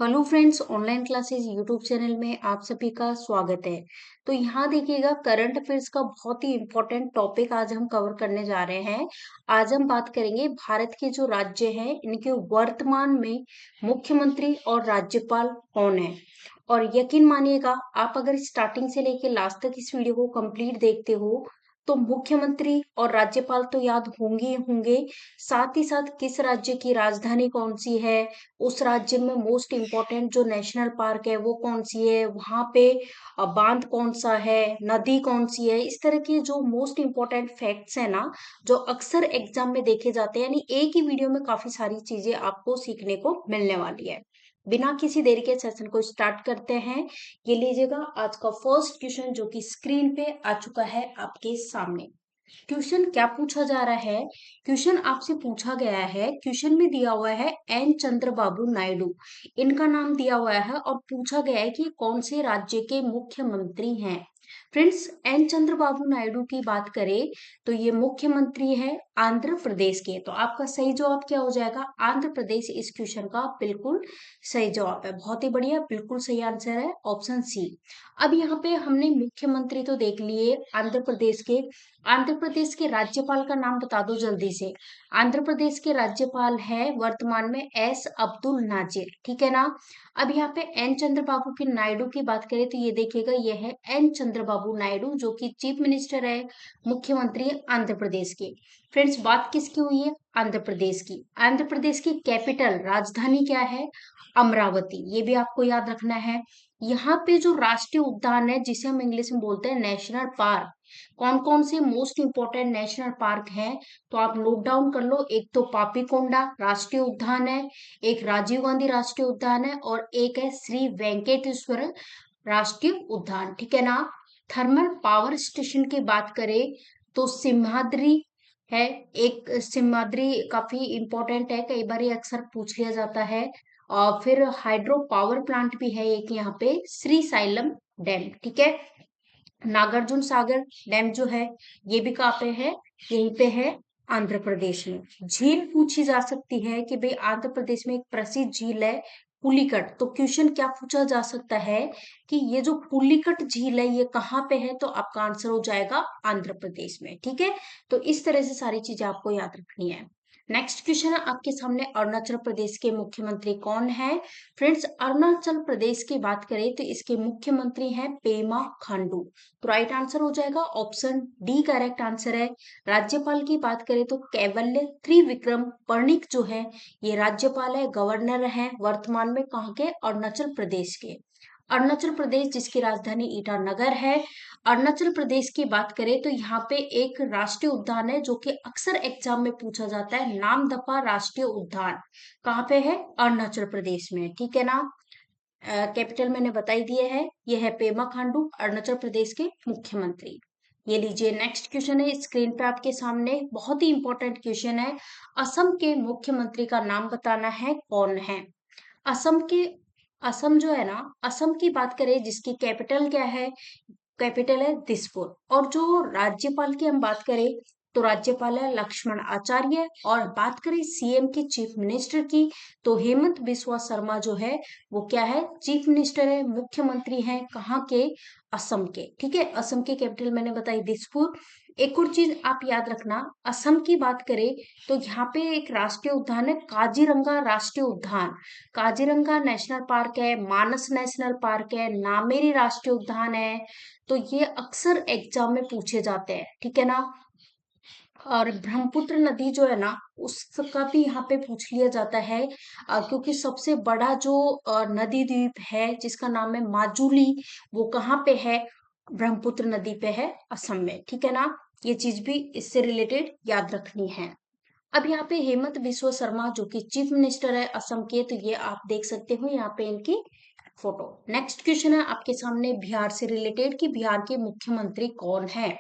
Hello friends, online classes YouTube channel में आप सभी का स्वागत है। तो यहाँ देखिएगा, करंट अफेयर्स का बहुत ही इम्पोर्टेंट टॉपिक आज हम कवर करने जा रहे हैं। आज हम बात करेंगे भारत के जो राज्य हैं इनके वर्तमान में मुख्यमंत्री और राज्यपाल कौन है। और यकीन मानिएगा, आप अगर स्टार्टिंग से लेके लास्ट तक इस वीडियो को कंप्लीट देखते हो तो मुख्यमंत्री और राज्यपाल तो याद होंगे ही होंगे। साथ ही साथ किस राज्य की राजधानी कौन सी है, उस राज्य में मोस्ट इम्पोर्टेंट जो नेशनल पार्क है वो कौन सी है, वहां पे बांध कौन सा है, नदी कौन सी है, इस तरह के जो मोस्ट इम्पोर्टेंट फैक्ट्स है ना, जो अक्सर एग्जाम में देखे जाते हैं। यानी एक ही वीडियो में काफी सारी चीजें आपको सीखने को मिलने वाली है। बिना किसी देरी के सेशन को स्टार्ट करते हैं। ये लीजिएगा आज का फर्स्ट क्वेश्चन जो कि स्क्रीन पे आ चुका है आपके सामने। क्वेश्चन क्या पूछा जा रहा है? क्वेश्चन आपसे पूछा गया है, क्वेश्चन में दिया हुआ है एन चंद्रबाबू नायडू, इनका नाम दिया हुआ है और पूछा गया है कि ये कौन से राज्य के मुख्यमंत्री हैं। फ्रेंड्स, एन चंद्रबाबू नायडू की बात करें तो ये मुख्यमंत्री है आंध्र प्रदेश के। तो आपका सही जवाब क्या हो जाएगा? आंध्र प्रदेश इस क्वेश्चन का बिल्कुल सही जवाब है। बहुत ही बढ़िया, बिल्कुल सही आंसर है ऑप्शन सी। अब यहाँ पे हमने मुख्यमंत्री तो देख लिए आंध्र प्रदेश के। आंध्र प्रदेश के राज्यपाल का नाम बता दो जल्दी से। आंध्र प्रदेश के राज्यपाल है वर्तमान में एस अब्दुल नाजिर, ठीक है ना। अब यहाँ पे एन चंद्रबाबू के नायडू की बात करें तो ये देखिएगा, ये है एन चंद्रबाबू नायडू जो कि चीफ मिनिस्टर है, मुख्यमंत्री है आंध्र प्रदेश के। फ्रेंड्स, बात किसकी हुई है? आंध्र प्रदेश की। आंध्र प्रदेश की कैपिटल राजधानी क्या है? अमरावती। ये भी आपको याद रखना है। यहाँ पे जो राष्ट्रीय उद्यान है जिसे हम इंग्लिश में बोलते हैं नेशनल पार्क, कौन कौन से मोस्ट इंपोर्टेंट नेशनल पार्क हैं तो आप नोट डाउन कर लो। एक तो पापीकोंडा राष्ट्रीय उद्यान है, एक राजीव गांधी राष्ट्रीय उद्यान है और एक है श्री वेंकटेश्वर राष्ट्रीय उद्यान, ठीक है ना। थर्मल पावर स्टेशन की बात करें तो सिम्हाद्री है। एक सिम्हाद्री काफी इंपॉर्टेंट है, कई बार ये अक्सर पूछ लिया जाता है। और फिर हाइड्रो पावर प्लांट भी है एक यहाँ पे, श्री साइलम डैम, ठीक है। नागार्जुन सागर डैम जो है ये भी कहाँ पे है? यहीं पे है, आंध्र प्रदेश में। झील पूछी जा सकती है कि भाई आंध्र प्रदेश में एक प्रसिद्ध झील है पुलिकट। तो क्वेश्चन क्या पूछा जा सकता है कि ये जो पुलिकट झील है ये कहाँ पे है, तो आपका आंसर हो जाएगा आंध्र प्रदेश में, ठीक है। तो इस तरह से सारी चीजें आपको याद रखनी है। नेक्स्ट क्वेश्चन है आपके सामने, अरुणाचल प्रदेश के मुख्यमंत्री कौन है? फ्रेंड्स, अरुणाचल प्रदेश की बात करें तो इसके मुख्यमंत्री हैं पेमा खांडू। तो राइट आंसर हो जाएगा ऑप्शन डी, करेक्ट आंसर है। राज्यपाल की बात करें तो कैवल्य त्रिविक्रम पर्णिक जो है ये राज्यपाल है, गवर्नर है वर्तमान में कहाँ के? अरुणाचल प्रदेश के। अरुणाचल प्रदेश जिसकी राजधानी ईटानगर है। अरुणाचल प्रदेश की बात करें तो यहाँ पे एक राष्ट्रीय उद्यान है जो कि अक्सर एग्जाम में पूछा जाता है, नामदफा राष्ट्रीय उद्यान कहाँ पे है? अरुणाचल प्रदेश में, ठीक है ना। कैपिटल मैंने बताई दिए है, ये है पेमा खांडू, अरुणाचल प्रदेश के मुख्यमंत्री। ये लीजिए, नेक्स्ट क्वेश्चन है स्क्रीन पे आपके सामने, बहुत ही इंपॉर्टेंट क्वेश्चन है। असम के मुख्यमंत्री का नाम बताना है, कौन है? असम के, असम जो है ना, असम की बात करें जिसकी कैपिटल क्या है? कैपिटल है दिसपुर। और जो राज्यपाल की हम बात करें तो राज्यपाल है लक्ष्मण आचार्य। और बात करें सीएम की, चीफ मिनिस्टर की, तो हेमंत बिस्वा शर्मा जो है वो क्या है? चीफ मिनिस्टर है, मुख्यमंत्री है कहाँ के? असम के, ठीक है। असम की कैपिटल मैंने बताई दिसपुर। एक और चीज आप याद रखना, असम की बात करें तो यहाँ पे एक राष्ट्रीय उद्यान है काजीरंगा राष्ट्रीय उद्यान। काजीरंगा नेशनल पार्क है, मानस नेशनल पार्क है, नामेरी राष्ट्रीय उद्यान है। तो ये अक्सर एग्जाम में पूछे जाते हैं, ठीक है ना। और ब्रह्मपुत्र नदी जो है ना उसका भी यहाँ पे पूछ लिया जाता है, क्योंकि सबसे बड़ा जो नदी द्वीप है जिसका नाम है माजुली, वो कहाँ पे है? ब्रह्मपुत्र नदी पे है, असम में, ठीक है ना। ये चीज भी इससे रिलेटेड याद रखनी है। अब यहाँ पे हेमंत बिस्वा शर्मा जो कि चीफ मिनिस्टर है असम के, तो ये आप देख सकते हो यहाँ पे इनकी फोटो। नेक्स्ट क्वेश्चन है आपके सामने बिहार से रिलेटेड कि बिहार के मुख्यमंत्री कौन है।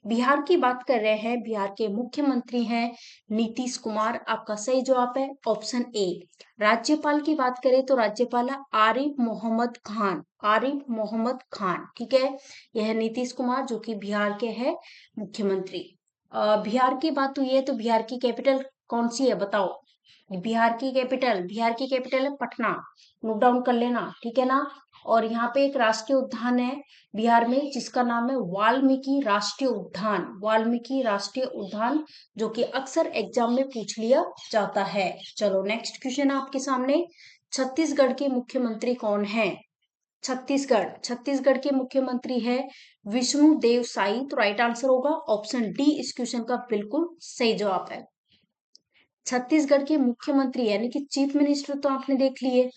बिहार की बात कर रहे हैं, बिहार के मुख्यमंत्री हैं नीतीश कुमार, आपका सही जवाब है ऑप्शन ए। राज्यपाल की बात करें तो राज्यपाल है आरिफ मोहम्मद खान, आरिफ मोहम्मद खान, ठीक है। यह है नीतीश कुमार जो कि बिहार के हैं मुख्यमंत्री। बिहार की बात हुई है तो बिहार की कैपिटल कौन सी है बताओ? बिहार की कैपिटल है पटना, नोट डाउन कर लेना, ठीक है ना। और यहाँ पे एक राष्ट्रीय उद्यान है बिहार में जिसका नाम है वाल्मीकि राष्ट्रीय उद्यान, वाल्मीकि राष्ट्रीय उद्यान, जो कि अक्सर एग्जाम में पूछ लिया जाता है। चलो नेक्स्ट क्वेश्चन आपके सामने, छत्तीसगढ़ के मुख्यमंत्री कौन है? छत्तीसगढ़ के मुख्यमंत्री है विष्णु देव साई। तो राइट आंसर होगा ऑप्शन डी, इस क्वेश्चन का बिल्कुल सही जवाब है। छत्तीसगढ़ के मुख्यमंत्री यानी कि चीफ मिनिस्टर तो आपने देख लिए।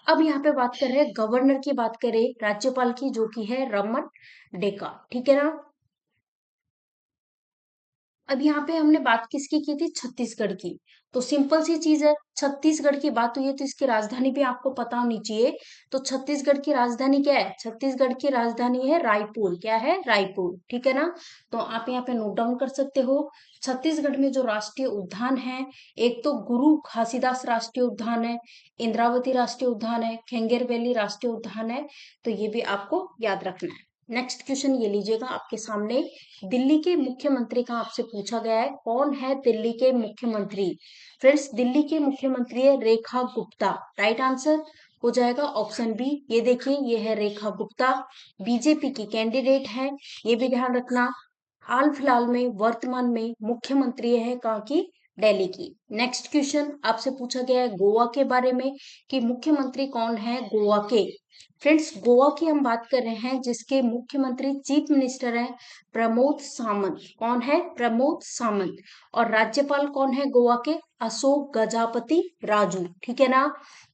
अब यहाँ पे बात कर रहे हैं गवर्नर की, बात करें राज्यपाल की, जो कि है रमन डेका, ठीक है ना। अब यहाँ पे हमने बात किसकी की थी? छत्तीसगढ़ की। तो सिंपल सी चीज है, छत्तीसगढ़ की बात हुई है तो इसकी राजधानी भी आपको पता होनी चाहिए। तो छत्तीसगढ़ की राजधानी क्या है? छत्तीसगढ़ की राजधानी है रायपुर। क्या है? रायपुर, ठीक है ना। तो आप यहाँ पे नोट डाउन कर सकते हो। छत्तीसगढ़ में जो राष्ट्रीय उद्यान है, एक तो गुरु घासीदास राष्ट्रीय उद्यान है, इंद्रावती राष्ट्रीय उद्यान है, खेंगेर वैली राष्ट्रीय उद्यान है। तो ये भी आपको याद रखना है। नेक्स्ट क्वेश्चन ये लीजिएगा आपके सामने, दिल्ली के मुख्यमंत्री का आपसे पूछा गया है, कौन है दिल्ली के मुख्यमंत्री? फ्रेंड्स, दिल्ली के मुख्यमंत्री है रेखा गुप्ता। राइट आंसर हो जाएगा ऑप्शन बी। ये देखिए, ये है रेखा गुप्ता, बीजेपी की कैंडिडेट है, ये भी ध्यान रखना। हाल फिलहाल में वर्तमान में मुख्यमंत्री है कहाँ की? दिल्ली की। नेक्स्ट क्वेश्चन आपसे पूछा गया है गोवा के बारे में कि मुख्यमंत्री कौन है गोवा के। फ्रेंड्स, गोवा की हम बात कर रहे हैं जिसके मुख्यमंत्री चीफ मिनिस्टर हैं प्रमोद सावंत। कौन है? प्रमोद सावंत। और राज्यपाल कौन है गोवा के? अशोक गजापति राजू, ठीक है ना।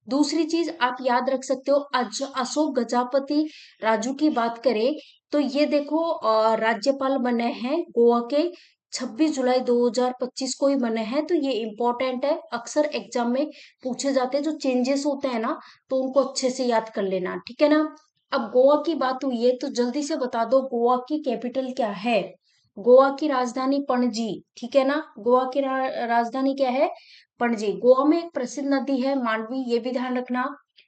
दूसरी चीज आप याद रख सकते हो, अशोक गजापति राजू की बात करें तो ये देखो राज्यपाल बने हैं गोवा के 26 जुलाई 2025 को ही बने हैं। तो ये इंपॉर्टेंट है, अक्सर एग्जाम में पूछे जाते हैं। जो चेंजेस होते हैं ना, तो उनको अच्छे से याद कर लेना, ठीक है ना। अब गोवा की बात हुई है तो जल्दी से बता दो गोवा की कैपिटल क्या है? गोवा की राजधानी पणजी, ठीक है ना। गोवा की राजधानी क्या है? पणजी। गोवा में एक प्रसिद्ध नदी है मांडवी, ये भी ध्यान रखना।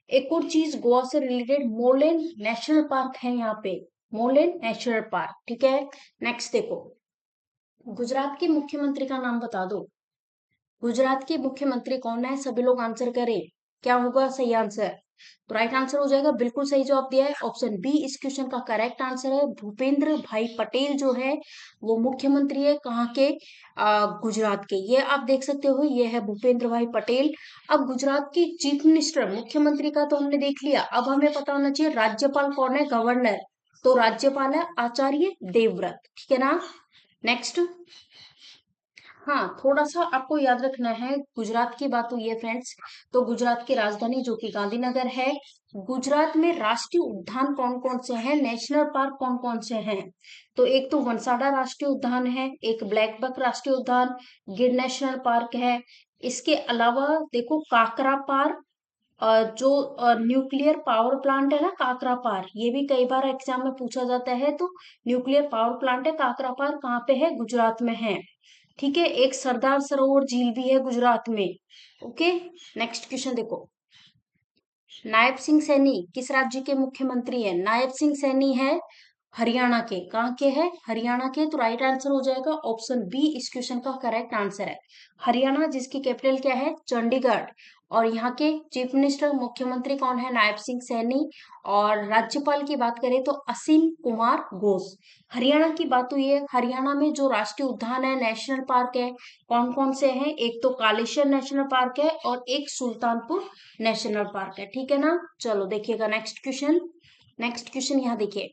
एक और चीज गोवा से रिलेटेड, मोलेन नेशनल पार्क है यहाँ पे, मोलेन नेशनल पार्क, ठीक है। नेक्स्ट देखो, गुजरात के मुख्यमंत्री का नाम बता दो। गुजरात के मुख्यमंत्री कौन है? सभी लोग आंसर करें, क्या होगा सही आंसर? तो राइट आंसर हो जाएगा, बिल्कुल सही जवाब दिया है ऑप्शन बी, इस क्वेश्चन का करेक्ट आंसर है भूपेंद्र भाई पटेल। जो है वो मुख्यमंत्री है कहाँ के? गुजरात के। ये आप देख सकते हो, ये है भूपेंद्र भाई पटेल। अब गुजरात की चीफ मिनिस्टर, मुख्यमंत्री का तो हमने देख लिया, अब हमें पता होना चाहिए राज्यपाल कौन है, गवर्नर। तो राज्यपाल है आचार्य देवव्रत, ठीक है ना। नेक्स्ट, हाँ थोड़ा सा आपको याद रखना है, गुजरात की बात हुई है फ्रेंड्स, तो गुजरात की राजधानी जो कि गांधीनगर है। गुजरात में राष्ट्रीय उद्यान कौन कौन से हैं, नेशनल पार्क कौन कौन से हैं? तो एक तो वनसाडा राष्ट्रीय उद्यान है, एक ब्लैक बक राष्ट्रीय उद्यान, गिर नेशनल पार्क है। इसके अलावा देखो काकरा पार्क, जो न्यूक्लियर पावर प्लांट है ना काकरा पार, ये भी कई बार एग्जाम में पूछा जाता है। तो न्यूक्लियर पावर प्लांट है काकरा पार, कहाँ पे है? गुजरात में है, ठीक है। एक सरदार सरोवर झील भी है गुजरात में। ओके, नेक्स्ट क्वेश्चन देखो, नायब सिंह सैनी किस राज्य के मुख्यमंत्री है? नायब सिंह सैनी है हरियाणा के। कहाँ के है? हरियाणा के। तो राइट आंसर हो जाएगा ऑप्शन बी, इस क्वेश्चन का करेक्ट आंसर है हरियाणा, जिसकी कैपिटल क्या है? चंडीगढ़। और यहाँ के चीफ मिनिस्टर, मुख्यमंत्री कौन है? नायब सिंह सैनी। और राज्यपाल की बात करें तो असीम कुमार घोष। हरियाणा की बात हुई है, हरियाणा में जो राष्ट्रीय उद्यान है, नेशनल पार्क है, कौन कौन से हैं? एक तो कालेश्वर नेशनल पार्क है और एक सुल्तानपुर नेशनल पार्क है, ठीक है ना। चलो देखिएगा नेक्स्ट क्वेश्चन। नेक्स्ट क्वेश्चन यहाँ देखिए,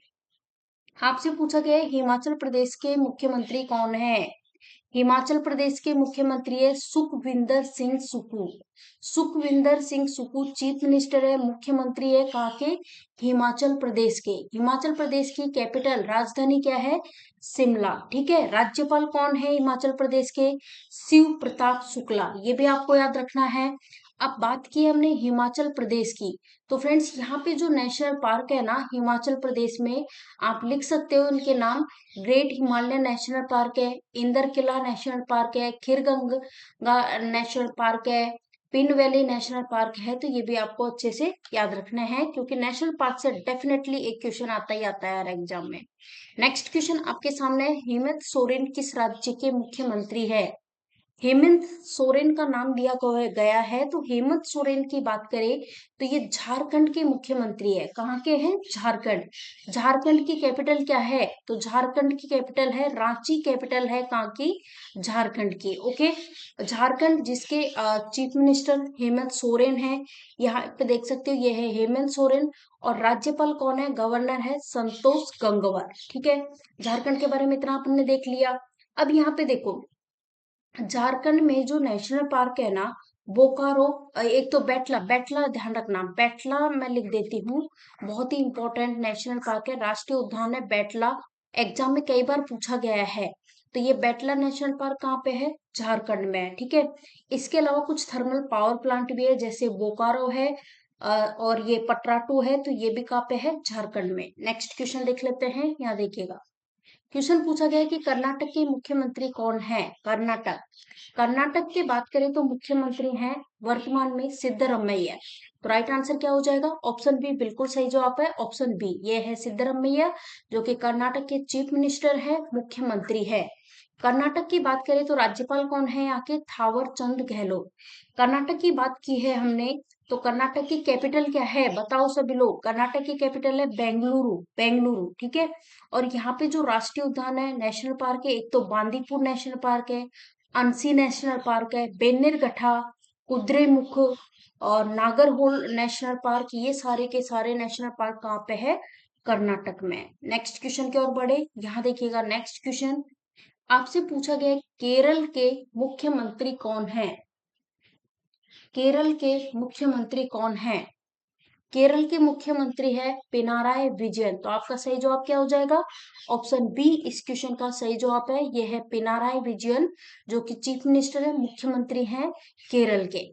आपसे पूछा गया है हिमाचल प्रदेश के मुख्यमंत्री कौन है? हिमाचल प्रदेश के मुख्यमंत्री है सुखविंदर सिंह सुक्खू। सुखविंदर सिंह सुक्खू चीफ मिनिस्टर है, मुख्यमंत्री है कहाँ के? हिमाचल प्रदेश के। हिमाचल प्रदेश की कैपिटल राजधानी क्या है? शिमला, ठीक है। राज्यपाल कौन है हिमाचल प्रदेश के? शिव प्रताप शुक्ला, ये भी आपको याद रखना है। अब बात की हमने हिमाचल प्रदेश की, तो फ्रेंड्स यहाँ पे जो नेशनल पार्क है ना हिमाचल प्रदेश में, आप लिख सकते हो इनके नाम, ग्रेट हिमालयन नेशनल पार्क है, इंदर किला नेशनल पार्क है, खीरगंगा नेशनल पार्क है, पिन वैली नेशनल पार्क है। तो ये भी आपको अच्छे से याद रखना है क्योंकि नेशनल पार्क से डेफिनेटली एक क्वेश्चन आता ही आता है हर एग्जाम में। नेक्स्ट क्वेश्चन आपके सामने है, हेमंत सोरेन किस राज्य के मुख्यमंत्री है? हेमंत सोरेन का नाम दिया गया है। तो हेमंत सोरेन की बात करें तो ये झारखंड के मुख्यमंत्री है। कहाँ के हैं? झारखंड। झारखंड की कैपिटल क्या है? तो झारखंड की कैपिटल है रांची। कैपिटल है कहाँ की? झारखंड की। ओके, झारखंड जिसके चीफ मिनिस्टर हेमंत सोरेन है। यहाँ पे देख सकते हो ये है हेमंत सोरेन। और राज्यपाल कौन है? गवर्नर है संतोष गंगवार। ठीक है, झारखंड के बारे में इतना आपने देख लिया। अब यहाँ पे देखो, झारखंड में जो नेशनल पार्क है ना, बोकारो, एक तो बेटला, बेटला ध्यान रखना, बेटला मैं लिख देती हूँ। बहुत ही इंपॉर्टेंट नेशनल पार्क है, राष्ट्रीय उद्यान है बेटला। एग्जाम में कई बार पूछा गया है। तो ये बेटला नेशनल पार्क कहाँ पे है? झारखंड में है। ठीक है, इसके अलावा कुछ थर्मल पावर प्लांट भी है, जैसे बोकारो है और ये पटराटू है। तो ये भी कहाँ पे है? झारखंड में। नेक्स्ट क्वेश्चन देख लेते हैं, यहाँ देखिएगा। क्वेश्चन पूछा गया है कि कर्नाटक के मुख्यमंत्री कौन है? कर्नाटक। कर्नाटक की बात करें तो मुख्यमंत्री हैं वर्तमान में सिद्धरमैया। तो राइट आंसर क्या हो जाएगा? ऑप्शन बी बिल्कुल सही जवाब है। ऑप्शन बी ये है सिद्धरमैया, जो कि कर्नाटक के चीफ मिनिस्टर है, मुख्यमंत्री है। कर्नाटक की बात करें तो राज्यपाल कौन है यहाँ के? थावर चंद गहलोत। कर्नाटक की बात की है हमने, तो कर्नाटक की कैपिटल क्या है? बताओ सभी लोग। कर्नाटक की कैपिटल है बेंगलुरु। बेंगलुरु, ठीक है। और यहाँ पे जो राष्ट्रीय उद्यान है, नेशनल पार्क है, एक तो बांदीपुर नेशनल पार्क है, अंसी नेशनल पार्क है, बेन्नेरगठा, कुद्रेमुख और नागरहोल नेशनल पार्क। ये सारे के सारे नेशनल पार्क कहाँ पे है? कर्नाटक में। नेक्स्ट क्वेश्चन की ओर बढ़े, यहाँ देखिएगा। नेक्स्ट क्वेश्चन आपसे पूछा गया है, केरल के मुख्यमंत्री कौन है? केरल के मुख्यमंत्री कौन है? केरल के मुख्यमंत्री है पिनाराई विजयन। तो आपका सही जवाब क्या हो जाएगा? ऑप्शन बी इस क्वेश्चन का सही जवाब है। यह है पिनाराई विजयन, जो कि चीफ मिनिस्टर है, मुख्यमंत्री हैं केरल के।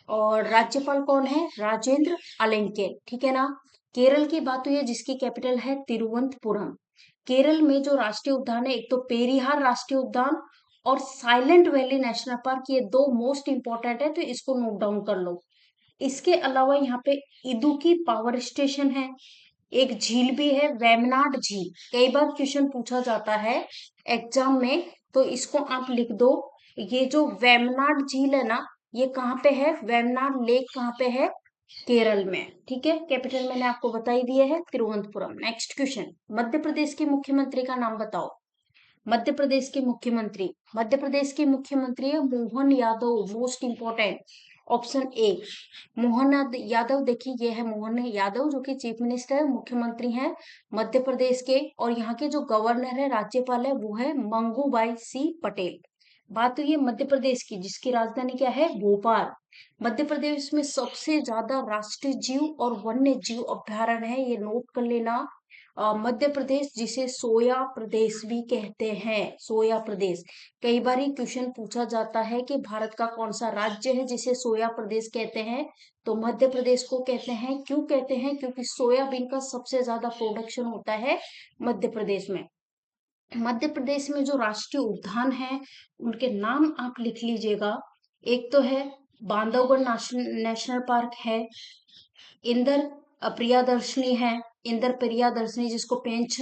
और राज्यपाल कौन है? राजेंद्र अलेंके। ठीक है ना। केरल की बात हुई है, जिसकी कैपिटल है तिरुवनंतपुरम। केरल में जो राष्ट्रीय उद्यान है, एक तो पेरियार राष्ट्रीय उद्यान और साइलेंट वैली नेशनल पार्क, ये दो मोस्ट इंपॉर्टेंट है, तो इसको नोट डाउन कर लो। इसके अलावा यहाँ पे इदुकी पावर स्टेशन है। एक झील भी है, वेमनाड झील। कई बार क्वेश्चन पूछा जाता है एग्जाम में, तो इसको आप लिख दो। ये जो वेमनाड झील है ना, ये कहाँ पे है? वेमनाड लेक कहाँ पे है? केरल में। ठीक है, कैपिटल मैंने आपको बता ही दिया है, तिरुवनंतपुरम। नेक्स्ट क्वेश्चन, मध्य प्रदेश के मुख्यमंत्री का नाम बताओ। मध्य प्रदेश के मुख्यमंत्री, मध्य प्रदेश के मुख्यमंत्री है Mohan Yadav. Most important, option A Mohan Yadav. देखिए ये है मोहन यादव, जो कि चीफ मिनिस्टर है, मुख्यमंत्री हैं मध्य प्रदेश के। और यहाँ के जो गवर्नर है, राज्यपाल है, वो है मंगूबाई सी पटेल। बात हुई है मध्य प्रदेश की, जिसकी राजधानी क्या है? भोपाल। मध्य प्रदेश में सबसे ज्यादा राष्ट्रीय जीव और वन्य जीव अभ्यारण्य है, ये नोट कर लेना। मध्य प्रदेश, जिसे सोया प्रदेश भी कहते हैं, सोया प्रदेश। कई बार ही क्वेश्चन पूछा जाता है कि भारत का कौन सा राज्य है जिसे सोया प्रदेश कहते हैं, तो मध्य प्रदेश को कहते हैं। क्यों कहते हैं? क्योंकि सोयाबीन का सबसे ज्यादा प्रोडक्शन होता है मध्य प्रदेश में। मध्य प्रदेश में जो राष्ट्रीय उद्यान है, उनके नाम आप लिख लीजिएगा। एक तो है बांधवगढ़ नेशनल पार्क है, इंदर प्रियदर्शनी है, इंदर प्रियदर्शनी, जिसको पेंच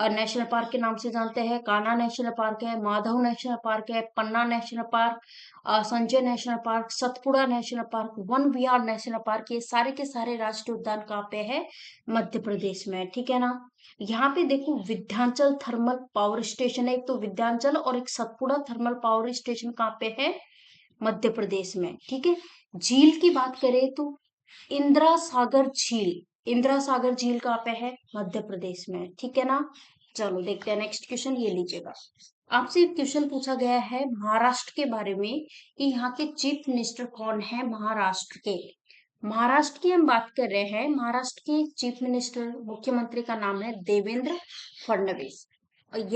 नेशनल पार्क के नाम से जानते हैं। कान्हा नेशनल पार्क है, माधव नेशनल पार्क है, Panna National Park, Sanjay National Park, Satpura National Park, Van Vihar National Park. ये सारे के सारे राष्ट्रीय उद्यान कहाँ पे है? मध्य प्रदेश में। ठीक है ना। यहाँ पे देखो, विंध्याचल थर्मल पावर स्टेशन है, एक तो विंध्याचल और एक सतपुड़ा थर्मल पावर स्टेशन कहाँ पे है? मध्य प्रदेश में। ठीक है। झील की बात करें तो इंदिरा सागर झील, इंदिरा सागर झील कहाँ पे है? मध्य प्रदेश में। ठीक है ना। चलो देखते हैं नेक्स्ट क्वेश्चन, ये लीजिएगा। आपसे एक क्वेश्चन पूछा गया है महाराष्ट्र के बारे में, कि यहाँ के चीफ मिनिस्टर कौन है महाराष्ट्र के। महाराष्ट्र की हम बात कर रहे हैं। महाराष्ट्र के चीफ मिनिस्टर, मुख्यमंत्री का नाम है देवेंद्र फडणवीस।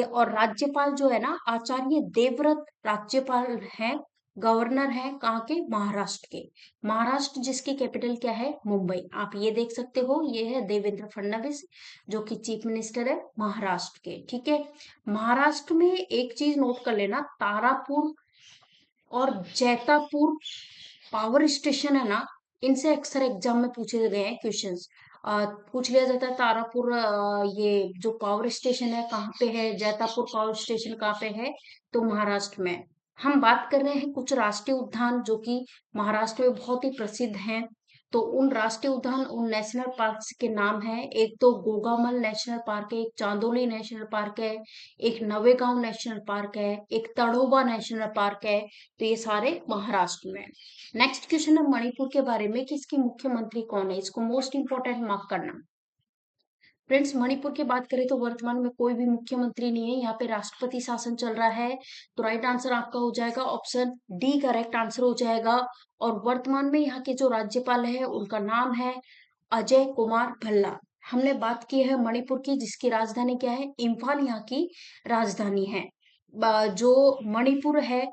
और राज्यपाल जो है ना, आचार्य देवव्रत राज्यपाल हैं। गवर्नर है कहाँ के? महाराष्ट्र के। महाराष्ट्र जिसकी कैपिटल क्या है? मुंबई। आप ये देख सकते हो, ये है देवेंद्र फडणवीस, जो कि चीफ मिनिस्टर है महाराष्ट्र के। ठीक है। महाराष्ट्र में एक चीज नोट कर लेना, तारापुर और जैतापुर पावर स्टेशन है ना, इनसे अक्सर एग्जाम में पूछे गए हैं क्वेश्चंस। पूछ लिया जाता है तारापुर, ये जो पावर स्टेशन है कहाँ पे है, जैतापुर पावर स्टेशन कहाँ पे है? तो महाराष्ट्र में। हम बात कर रहे हैं कुछ राष्ट्रीय उद्यान जो कि महाराष्ट्र में बहुत ही प्रसिद्ध हैं। तो उन राष्ट्रीय उद्यान, उन नेशनल पार्क्स के नाम हैं, एक तो गोगामल नेशनल पार्क है, एक चांदोली नेशनल पार्क है, एक नवेगांव नेशनल पार्क है, एक तड़ोबा नेशनल पार्क है। तो ये सारे महाराष्ट्र में। नेक्स्ट क्वेश्चन है मणिपुर के बारे में कि इसकी मुख्यमंत्री कौन है। इसको मोस्ट इंपॉर्टेंट मार्क करना। फ्रेंड्स, मणिपुर की बात करें तो वर्तमान में कोई भी मुख्यमंत्री नहीं है, यहाँ पे राष्ट्रपति शासन चल रहा है। तो राइट आंसर आपका हो जाएगा ऑप्शन डी, करेक्ट आंसर हो जाएगा। और वर्तमान में यहाँ के जो राज्यपाल है उनका नाम है अजय कुमार भल्ला। हमने बात की है मणिपुर की, जिसकी राजधानी क्या है, इम्फाल यहाँ की राजधानी है। जो मणिपुर है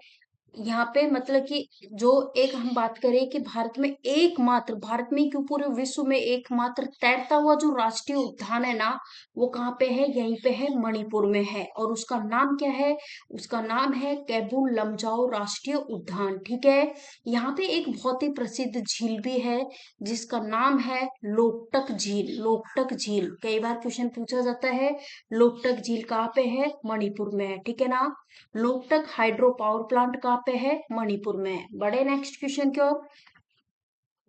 यहाँ पे मतलब कि जो एक हम बात करें कि भारत में एकमात्र, भारत में ही क्यों पूरे विश्व में एकमात्र तैरता हुआ जो राष्ट्रीय उद्यान है ना, वो कहाँ पे है, यहीं पे है, मणिपुर में है। और उसका नाम क्या है, उसका नाम है कैबुल लमजाओ राष्ट्रीय उद्यान। ठीक है। यहाँ पे एक बहुत ही प्रसिद्ध झील भी है जिसका नाम है लोकटक झील। लोकटक झील कई बार क्वेश्चन पूछा जाता है। लोकटक झील कहाँ पे है, मणिपुर में है। ठीक है ना। लोकटक हाइड्रो पावर प्लांट कहाँ पे है, मणिपुर में है। बड़े नेक्स्ट क्वेश्चन की ओर।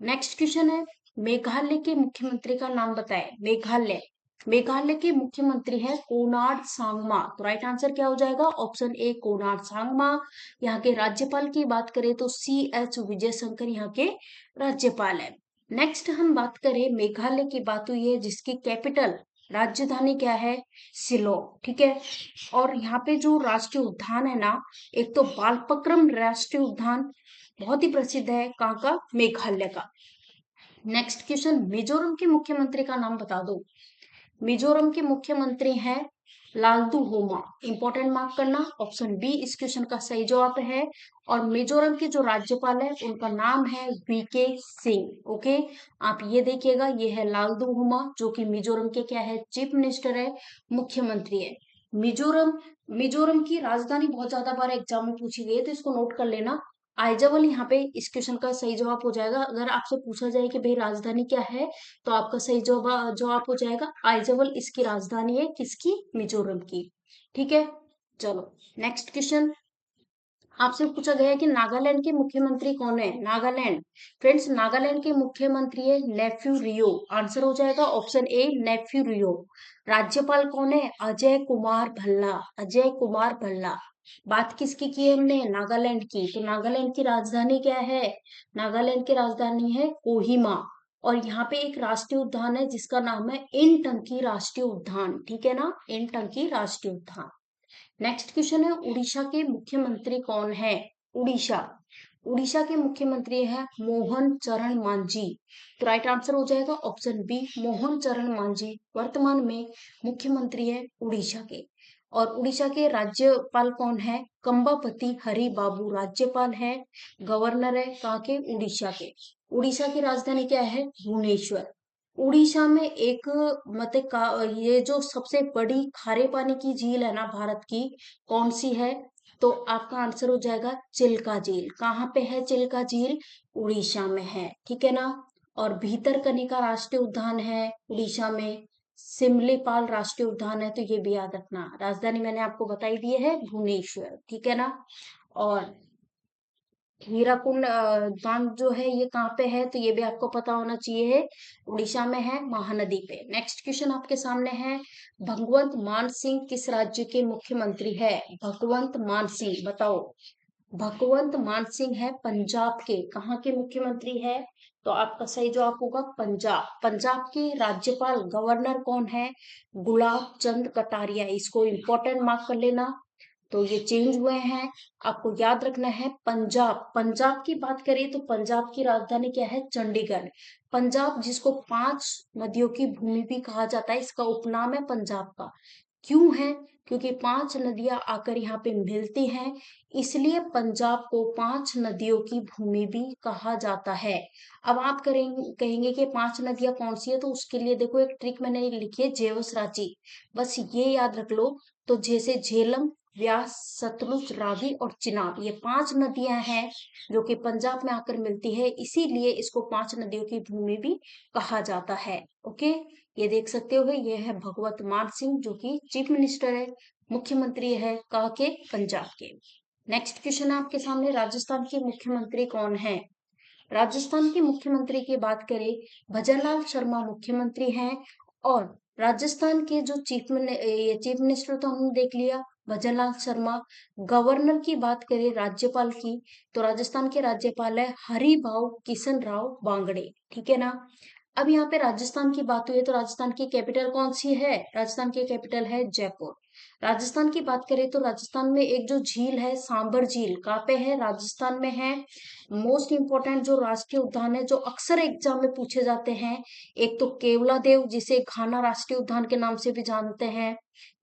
नेक्स्ट क्वेश्चन है मेघालय के मुख्यमंत्री का नाम बताएं। मेघालय, मेघालय के मुख्यमंत्री है कोनार्ड सांगमा। तो राइट आंसर क्या हो जाएगा, ऑप्शन ए कोनार्ड सांगमा। यहाँ के राज्यपाल की बात करें तो CH विजय शंकर यहाँ के राज्यपाल है। नेक्स्ट हम बात करें, मेघालय की बात हुई है जिसकी कैपिटल, राजधानी क्या है, शिलोंग। ठीक है। और यहाँ पे जो राष्ट्रीय उद्यान है ना, एक तो बालपक्रम राष्ट्रीय उद्यान बहुत ही प्रसिद्ध है, कहाँ का, मेघालय का। नेक्स्ट क्वेश्चन, मिजोरम के मुख्यमंत्री का नाम बता दो। मिजोरम के मुख्यमंत्री हैं लालदू होमा। इंपॉर्टेंट मार्क करना, ऑप्शन बी इस क्वेश्चन का सही जवाब है। और मिजोरम के जो राज्यपाल है उनका नाम है VK सिंह। ओके, आप ये देखिएगा, ये है लालदू होमा जो कि मिजोरम के क्या है, चीफ मिनिस्टर है, मुख्यमंत्री है। मिजोरम, मिजोरम की राजधानी बहुत ज्यादा बार एग्जाम में पूछी गई है, तो इसको नोट कर लेना। आइजवाल यहाँ पे इस क्वेश्चन का सही जवाब हो जाएगा। अगर आपसे पूछा जाए कि भाई राजधानी क्या है, तो आपका सही जवाब जवाब हो जाएगा आइजवाल। इसकी राजधानी है किसकी, मिजोरम की। ठीक है। चलो नेक्स्ट क्वेश्चन, आपसे पूछा गया है कि नागालैंड के मुख्यमंत्री कौन है। नागालैंड, फ्रेंड्स नागालैंड के मुख्यमंत्री है नेफ्यू रियो। आंसर हो जाएगा ऑप्शन ए नेफ्यू रियो। राज्यपाल कौन है, अजय कुमार भल्ला। अजय कुमार भल्ला। बात किसकी की है हमने, नागालैंड की। तो नागालैंड की राजधानी क्या है, नागालैंड की राजधानी है कोहिमा। और यहाँ पे एक राष्ट्रीय उद्यान है जिसका नाम है इनटंकी राष्ट्रीय उद्यान। ठीक है ना, इनटंकी राष्ट्रीय उद्यान। नेक्स्ट क्वेश्चन है उड़ीसा के मुख्यमंत्री कौन है। उड़ीसा, उड़ीसा के मुख्यमंत्री है मोहन चरण मांझी। तो राइट आंसर हो जाएगा ऑप्शन बी, मोहन चरण मांझी वर्तमान में मुख्यमंत्री है उड़ीसा के। और उड़ीसा के राज्यपाल कौन है, कंबापति हरि बाबू राज्यपाल है। गवर्नर है कहाँ के, उड़ीसा के। उड़ीसा की राजधानी क्या है, भुवनेश्वर। उड़ीसा में एक मतलब का ये जो सबसे बड़ी खारे पानी की झील है ना भारत की, कौन सी है, तो आपका आंसर हो जाएगा चिल्का झील। कहाँ पे है चिल्का झील, उड़ीसा में है। ठीक है ना। और भीतरकनिका राष्ट्रीय उद्यान है उड़ीसा में। सिमलीपाल राष्ट्रीय उद्यान है, तो ये भी याद रखना। राजधानी मैंने आपको बताई दी है भुवनेश्वर। ठीक है ना। और हीराकुंड बांध जो है ये कहाँ पे है, तो ये भी आपको पता होना चाहिए, उड़ीसा में है, महानदी पे। नेक्स्ट क्वेश्चन आपके सामने है, भगवंत मान सिंह किस राज्य के मुख्यमंत्री है। भगवंत मान सिंह बताओ। भगवंत मान सिंह है पंजाब के। कहाँ के मुख्यमंत्री है, तो आपका सही जवाब होगा पंजाब। पंजाब के राज्यपाल, गवर्नर कौन है, गुलाब चंद कटारिया। इसको इंपॉर्टेंट मार्क कर लेना। तो ये चेंज हुए हैं, आपको याद रखना है। पंजाब, पंजाब की बात करें तो पंजाब की राजधानी क्या है, चंडीगढ़। पंजाब जिसको 5 नदियों की भूमि भी कहा जाता है, इसका उपनाम है पंजाब का। क्यों है, क्योंकि 5 नदियां आकर यहाँ पे मिलती हैं, इसलिए पंजाब को 5 नदियों की भूमि भी कहा जाता है। अब आप कहेंगे कि 5 नदियां कौन सी है, तो उसके लिए देखो एक ट्रिक मैंने लिखी है, जेवस रांची। बस ये याद रख लो। तो जैसे झेलम, व्यास, सतलुज, रावी और चिनाब, ये 5 नदियां हैं जो कि पंजाब में आकर मिलती है, इसीलिए इसको 5 नदियों की भूमि भी कहा जाता है। ओके, ये देख सकते हो, ये है भगवत मान सिंह जो कि चीफ मिनिस्टर है, मुख्यमंत्री है कहाँ के, पंजाब के। नेक्स्ट क्वेश्चन है आपके सामने, राजस्थान के मुख्यमंत्री कौन है? राजस्थान के मुख्यमंत्री की बात करें, भजनलाल शर्मा मुख्यमंत्री हैं। और राजस्थान के जो चीफ मिनिस्टर तो हमने देख लिया, भजनलाल शर्मा। गवर्नर की बात करें, राज्यपाल की, तो राजस्थान के राज्यपाल है हरिभाऊ किशन राव बांगड़े, ठीक है ना। अब यहाँ पे राजस्थान की बात हुई है, तो राजस्थान की कैपिटल कौन सी है? राजस्थान की कैपिटल है जयपुर। राजस्थान की बात करें तो राजस्थान में एक जो झील है, सांबर झील, कहाँ पे है? राजस्थान में है। मोस्ट इंपॉर्टेंट जो राष्ट्रीय उद्यान है, जो अक्सर एग्जाम में पूछे जाते हैं, एक तो केवला देव, जिसे घाना राष्ट्रीय उद्यान के नाम से भी जानते हैं।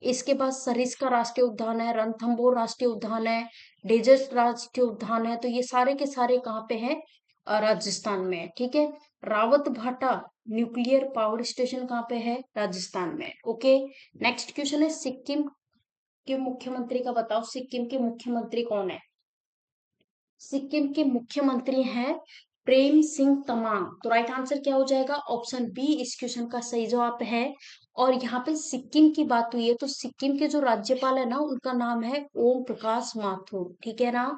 इसके बाद सरिस्का राष्ट्रीय उद्यान है, रणथंभौर राष्ट्रीय उद्यान है, डेजर्ट राष्ट्रीय उद्यान है। तो ये सारे के सारे कहाँ पे हैं? राजस्थान में है, ठीक है। रावत भाटा न्यूक्लियर पावर स्टेशन कहाँ पे है? राजस्थान में। ओके। नेक्स्ट क्वेश्चन है, सिक्किम के मुख्यमंत्री का बताओ, सिक्किम के मुख्यमंत्री कौन है? सिक्किम के मुख्यमंत्री हैं प्रेम सिंह तमांग। तो राइट आंसर क्या हो जाएगा? ऑप्शन बी इस क्वेश्चन का सही जवाब है। और यहाँ पे सिक्किम की बात हुई है, तो सिक्किम के जो राज्यपाल है ना, उनका नाम है ओम प्रकाश माथुर, ठीक है ना।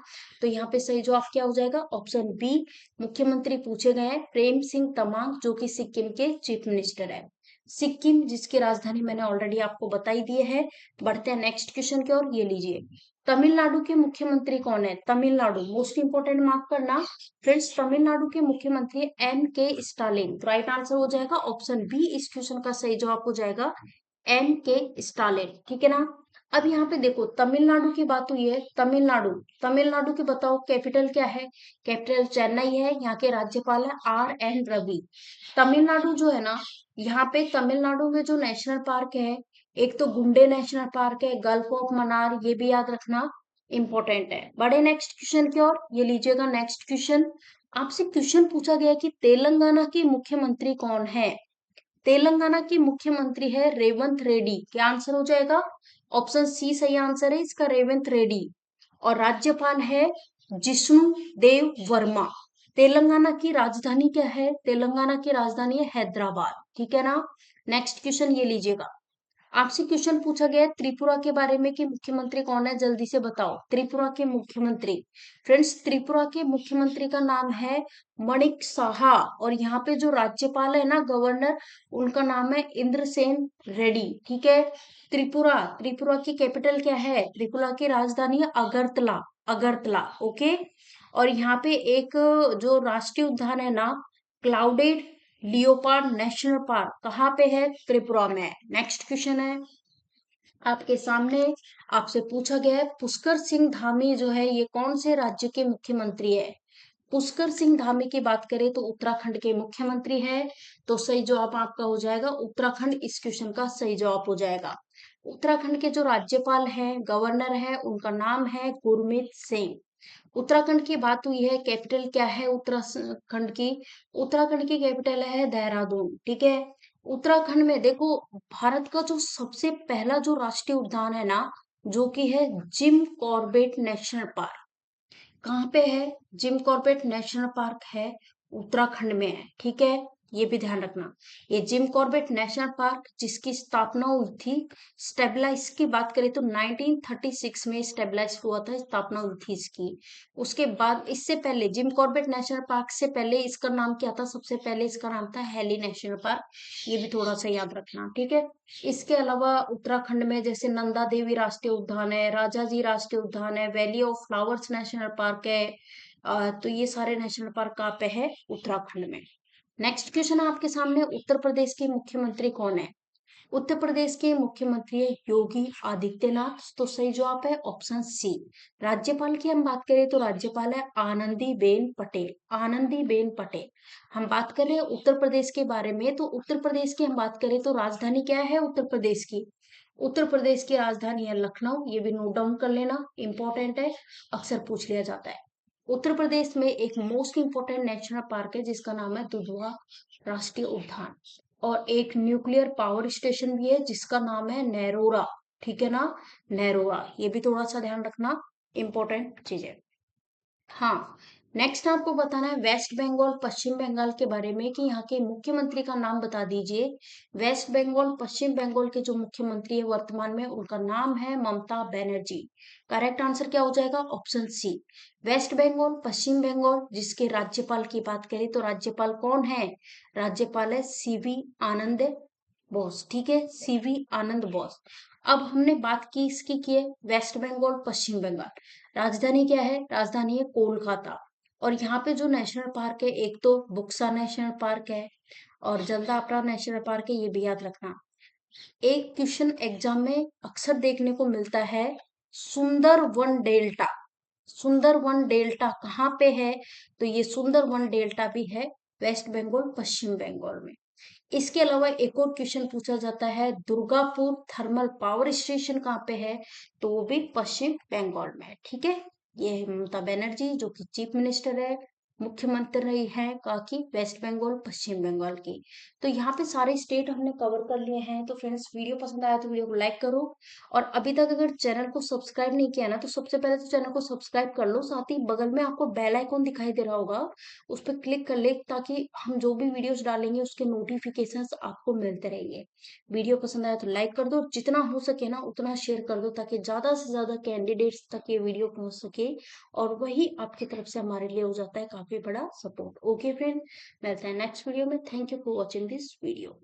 तो यहाँ पे सही जवाब क्या हो जाएगा? Option B. मुख्यमंत्री पूछे गए हैं प्रेम सिंह तमांग, जो कि सिक्किम के चीफ मिनिस्टर है। सिक्किम, जिसकी राजधानी मैंने ऑलरेडी आपको बताई दी है। बढ़ते हैं नेक्स्ट क्वेश्चन की ओर, ये लीजिए। तमिलनाडु के मुख्यमंत्री कौन है? तमिलनाडु, मोस्ट इंपोर्टेंट, मार्क करना फ्रेंड्स। तमिलनाडु के मुख्यमंत्री एम के स्टालिन। तो राइट आंसर हो जाएगा ऑप्शन बी इस क्वेश्चन का सही जवाब हो जाएगा, एम के स्टालिन, ठीक है ना। अब यहाँ पे देखो, तमिलनाडु की बात हुई है, तमिलनाडु। तमिलनाडु की बताओ कैपिटल क्या है? कैपिटल चेन्नई है। यहाँ के राज्यपाल है आर एन रवि। तमिलनाडु जो है ना, यहाँ पे तमिलनाडु में जो नेशनल पार्क है, एक तो गुंडे नेशनल पार्क है, गल्फ ऑफ मन्नार, ये भी याद रखना इंपॉर्टेंट है। बड़े नेक्स्ट क्वेश्चन की ओर, ये लीजिएगा नेक्स्ट क्वेश्चन। आपसे क्वेश्चन पूछा गया कि तेलंगाना के मुख्यमंत्री कौन है? तेलंगाना के मुख्यमंत्री है रेवंत रेड्डी। क्या आंसर हो जाएगा? ऑप्शन सी सही आंसर है इसका, रेवंत रेड्डी। और राज्यपाल है जिष्णु देव वर्मा। तेलंगाना की राजधानी क्या है? तेलंगाना की राजधानी है हैदराबाद, ठीक है ना। नेक्स्ट क्वेश्चन ये लीजिएगा। आपसे क्वेश्चन पूछा गया है त्रिपुरा के बारे में कि मुख्यमंत्री कौन है, जल्दी से बताओ। त्रिपुरा के मुख्यमंत्री, फ्रेंड्स, त्रिपुरा के मुख्यमंत्री का नाम है मणिक साहा। और यहाँ पे जो राज्यपाल है ना, गवर्नर, उनका नाम है इंद्रसेन रेड्डी, ठीक है। त्रिपुरा, त्रिपुरा की कैपिटल क्या है? त्रिपुरा की राजधानी है अगरतला, अगरतला, ओके। और यहाँ पे एक जो राष्ट्रीय उद्यान है ना, क्लाउडेड लियोपार्ड नेशनल पार्क, कहाँ पे है? त्रिपुरा में है। नेक्स्ट क्वेश्चन है आपके सामने, आपसे पूछा गया है पुष्कर सिंह धामी जो है, ये कौन से राज्य के मुख्यमंत्री है? पुष्कर सिंह धामी की बात करें तो उत्तराखंड के मुख्यमंत्री है। तो सही जवाब आपका हो जाएगा उत्तराखंड, इस क्वेश्चन का सही जवाब हो जाएगा। उत्तराखंड के जो राज्यपाल हैं, गवर्नर है, उनका नाम है गुरमीत सिंह। उत्तराखंड की बात हुई है, कैपिटल क्या है उत्तराखंड की? उत्तराखंड की कैपिटल है देहरादून, ठीक है। उत्तराखंड में देखो, भारत का जो सबसे पहला जो राष्ट्रीय उद्यान है ना, जो कि है जिम कॉर्बेट नेशनल पार्क, कहाँ पे है? जिम कॉर्बेट नेशनल पार्क है, उत्तराखंड में है, ठीक है। ये भी ध्यान रखना। ये जिम कॉर्बेट नेशनल पार्क, जिसकी स्थापना हुई थी, स्टेबलाइज की बात करें तो 1936 में स्टेबलाइज हुआ था, स्थापना हुई थी इसकी। उसके बाद इससे पहले जिम कॉर्बेट नेशनल पार्क से पहले इसका नाम क्या था? सबसे पहले इसका नाम था हेली नेशनल पार्क। ये भी थोड़ा सा याद रखना, ठीक है। इसके अलावा उत्तराखंड में जैसे नंदा देवी राष्ट्रीय उद्यान है, राजा जी राष्ट्रीय उद्यान है, valley of flowers national Park है। तो ये सारे नेशनल पार्क कहाँ पे है? उत्तराखंड में। नेक्स्ट क्वेश्चन है आपके सामने, उत्तर प्रदेश के मुख्यमंत्री कौन है? उत्तर प्रदेश के मुख्यमंत्री है योगी आदित्यनाथ। तो सही जवाब है ऑप्शन सी। राज्यपाल की हम बात करें तो राज्यपाल है आनंदीबेन पटेल, आनंदीबेन पटेल। हम बात कर रहे हैं उत्तर प्रदेश के बारे में, तो उत्तर प्रदेश की हम बात करें तो राजधानी क्या है उत्तर प्रदेश की? उत्तर प्रदेश की राजधानी है लखनऊ। ये भी नोट डाउन कर लेना, इंपॉर्टेंट है, अक्सर पूछ लिया जाता है। उत्तर प्रदेश में एक मोस्ट इंपोर्टेंट नेशनल पार्क है, जिसका नाम है दुधवा राष्ट्रीय उद्यान। और एक न्यूक्लियर पावर स्टेशन भी है, जिसका नाम है नैरोरा, ठीक है ना, नैरोरा। ये भी थोड़ा सा ध्यान रखना, इंपॉर्टेंट चीज है। हाँ, नेक्स्ट आपको बताना है वेस्ट बंगाल पश्चिम बंगाल के बारे में कि यहाँ के मुख्यमंत्री का नाम बता दीजिए। वेस्ट बंगाल पश्चिम बंगाल के जो मुख्यमंत्री है वर्तमान में, उनका नाम है ममता बनर्जी। करेक्ट आंसर क्या हो जाएगा? Option C. West Bengal Paschim Bangal जिसके राज्यपाल की बात करें तो राज्यपाल कौन है? राज्यपाल है सीवी आनंद बोस। ठीक है, सीवी आनंद बोस। अब हमने बात की इसकी की है वेस्ट बंगाल पश्चिम बंगाल। राजधानी क्या है? राजधानी है कोलकाता। और यहाँ पे जो नेशनल पार्क है, एक तो बुक्सा नेशनल पार्क है और जलदापारा नेशनल पार्क है, ये भी याद रखना। एक क्वेश्चन एग्जाम में अक्सर देखने को मिलता है, सुंदर वन डेल्टा। सुंदर वन डेल्टा कहाँ पे है? तो ये सुंदर वन डेल्टा भी है वेस्ट बंगाल पश्चिम बंगाल में। इसके अलावा एक और क्वेश्चन पूछा जाता है, दुर्गापुर थर्मल पावर स्टेशन कहाँ पे है? तो वो भी पश्चिम बंगाल में है। ठीक है, ये है ममता बनर्जी जो कि चीफ मिनिस्टर है, मुख्यमंत्री रही है काकी वेस्ट बंगाल पश्चिम बंगाल की। तो यहाँ पे सारे स्टेट हमने कवर कर लिए हैं। तो फ्रेंड्स, वीडियो पसंद आया तो वीडियो को लाइक करो, और अभी तक अगर चैनल को सब्सक्राइब नहीं किया ना, तो सबसे पहले तो चैनल को सब्सक्राइब कर लो। साथ ही बगल में आपको बेल आइकॉन दिखाई दे रहा होगा, उस पर क्लिक कर ले, ताकि हम जो भी वीडियोस डालेंगे उसके नोटिफिकेशंस आपको मिलते रहेंगे। वीडियो पसंद आया तो लाइक कर दो, जितना हो सके ना उतना शेयर कर दो, ताकि ज्यादा से ज्यादा कैंडिडेट्स तक ये वीडियो पहुंच सके, और वही आपकी तरफ से हमारे लिए हो जाता है काफी बड़ा सपोर्ट। ओके फ्रेंड, मिलते हैं नेक्स्ट वीडियो में। Thank you for watching this video.